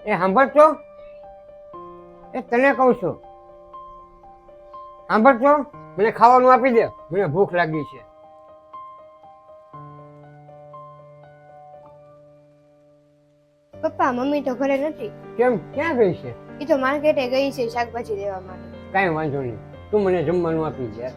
એ સાંભળતો એ તને કહું છું સાંભળતો મને ખાવાનું આપી દે મને ભૂખ લાગી છે. પપ્પા મમ્મી તો ઘરે નથી. કેમ ક્યાં ગઈ છે? એ તો માર્કેટે ગઈ છે શાકભાજી લેવા માટે. કાંઈ વાંધો નહીં તું મને જમવાનું આપી દે.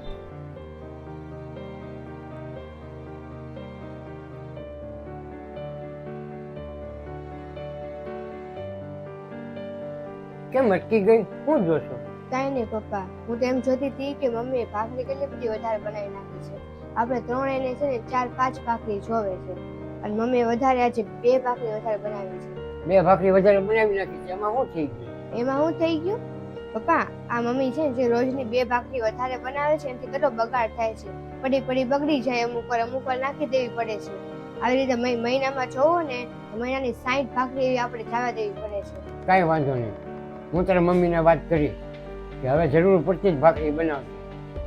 કેમ અટકી ગઈ? શું જોશો? કાંઈ નહીં પપ્પા, હું તો એમ જોતી હતી કે મમ્મીએ ભાખરી કેટલી બધી વધારે બનાવી નાખી છે. આપણે ત્રણેયને છે ને 4-5 ભાખરી જોવે છે અને મમ્મીએ વધારે આજે 2 ભાખરી વધારે બનાવી છે. 2 ભાખરી વધારે બનાવી નાખી છે એમાં શું થઈ ગયું? એમાં શું થઈ ગયું પપ્પા? આ મમ્મી છે જે રોજની 2 ભાખરી વધારે બનાવે છે એનાથી કેટલો બગાડ થાય છે. પડી પડી બગડી જાય, અમુક વાર નાખી દેવી પડે છે. આવી રીતે મહિનામાં જોવો ને મહિનાની 60 ભાખરી એવી આપણે જવા દેવી પડે છે. કાંઈ વાંધો નહીં, હું તારા મમ્મીને વાત કરી કે હવે જરૂર પડતી જ ભાખરી બનાવતી,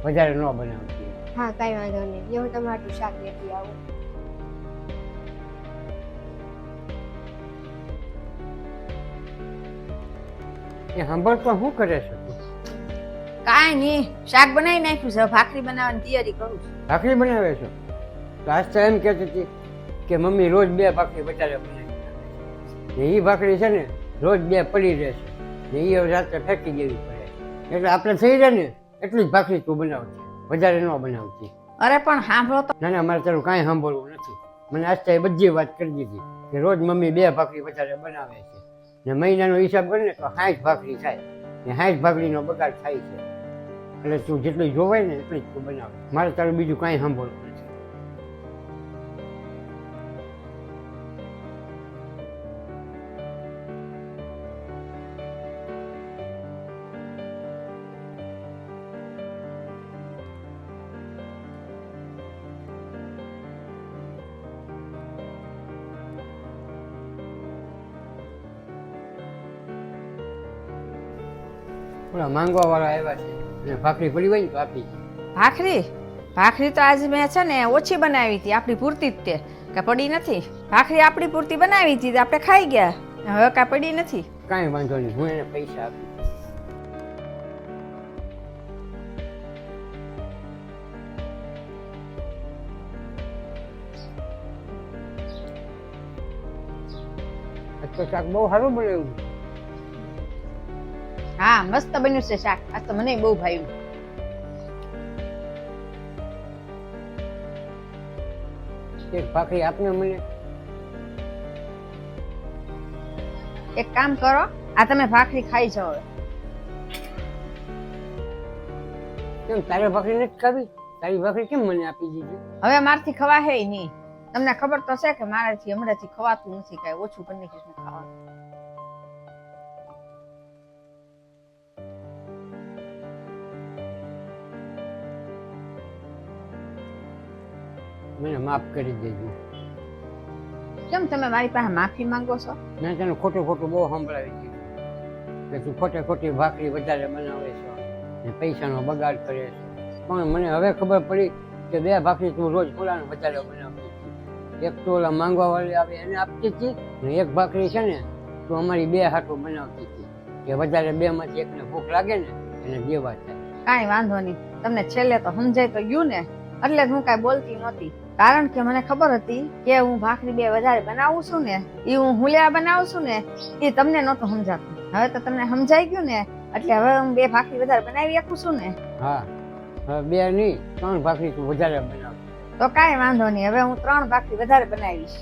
વધારે ન બનાવતી. હા કાંઈ વાંધો નહીં, એ હું તમારું શાક લેતી આવું. એ સાંભળતો શું કરે છે તું? કાંઈ નહીં, શાક બનાવી નાખ્યું છે, ભાખરી બનાવવાની તૈયારી કરું છું. ભાખરી બનાવે છે? તો આજ તો એમ કહેતી હતી કે મમ્મી રોજ 2 ભાખરી વધારે બનાવી નાખે છે. એ ભાખરી છે ને રોજ 2 પડી રહેશે ને એ રાત્રે ફેંકી દેવી પડે. એટલે આપણે થઈ જાય ને એટલી જ ભાખરી તું બનાવતી, વધારે ન બનાવતી. અરે પણ સાંભળો તો. ના ના, મારે તારું કાંઈ સાંભળવું નથી. મને આજ તો એ બધી વાત કરી દીધી કે રોજ મમ્મી 2 ભાખરી વધારે બનાવે છે ને મહિનાનો હિસાબ કરીને તો 60 ભાખરી થાય ને 60 ભાખરીનો બગાડ થાય છે. એટલે તું જેટલી જોવાય ને એટલી જ તું બનાવે. મારે તારું બીજું કાંઈ સાંભળવું નથી. ઓલા માંગવા વાળા આવ્યા છે અને ભાખરી પડી હોય ને તો આપી દે. ભાખરી તો આજે મેં છે ને ઓછી બનાવી હતી, આપણી પૂરતી જ તે, કે પડી નથી. ભાખરી આપણી પૂરતી બનાવી હતી તો આપણે ખાઈ ગયા, હવે કાંઈ પડી નથી. કાંઈ વાંધો નહીં, હું એને પૈસા આપી. આજ તો શાક બહુ સારું બનાવ્યું. હા મસ્ત બન્યું છે શાક, આજ તો મને બહુ ભાવ્યું. એક ભાખરી આપને મને. એક કામ કરો, આ તમે ભાખરી ખાઈ જાઓ. કેમ તારે ભાખરી નથી ખાવી? તારી ભાખરી કેમ મને આપી દીધી? હવે મારથી ખવા હે નહીં. તમને ખબર તો છે કે મારાથી હમણાંથી ખવાતું નથી, કાંઈ ઓછું કરી નાખીશ ખાવાનું. મને માફ કરી દેજો. કેમ તમે મારી પાસે માફી માંગો છો? મેં તને ખોટું બહુ સંભળાવી દીધું કે તું ખોટી ભાખરી વધારે બનાવે છે ને પૈસાનો બગાડ કરે છે. પણ મને હવે ખબર પડી કે 2 ભાખરી તું રોજ ખોલાને વધારે બનાવતી હતી. એક તો ઓલા માંગવા વાળી આવે એને આપતી હતી ને એક ભાખરી છે ને તું અમારી 2 હાટું બનાવતી હતી કે વધારે 2 માંથી એકને ભૂખ લાગે ને એને દેવા થાય. કાંઈ વાંધો નહીં, તમને છેલ્લે તો સમજાય તો ગયું ને, એટલે જ હું કાંઈ બોલતી નહોતી. કારણ કે મને ખબર હતી કે હું ભાખરી 2 વધારે બનાવું છું ને, એ હું હુલિયા બનાવું છું ને, એ તમને નહોતું સમજાતું. હવે તો તમને સમજાઈ ગયું ને, એટલે હવે હું 2 ભાખરી વધારે બનાવી શકું છું ને. હા, હવે 2 નહીં 3 ભાખરી તું વધારે બનાવ. તો કાંઈ વાંધો નહીં, હવે હું 3 ભાખરી વધારે બનાવીશ.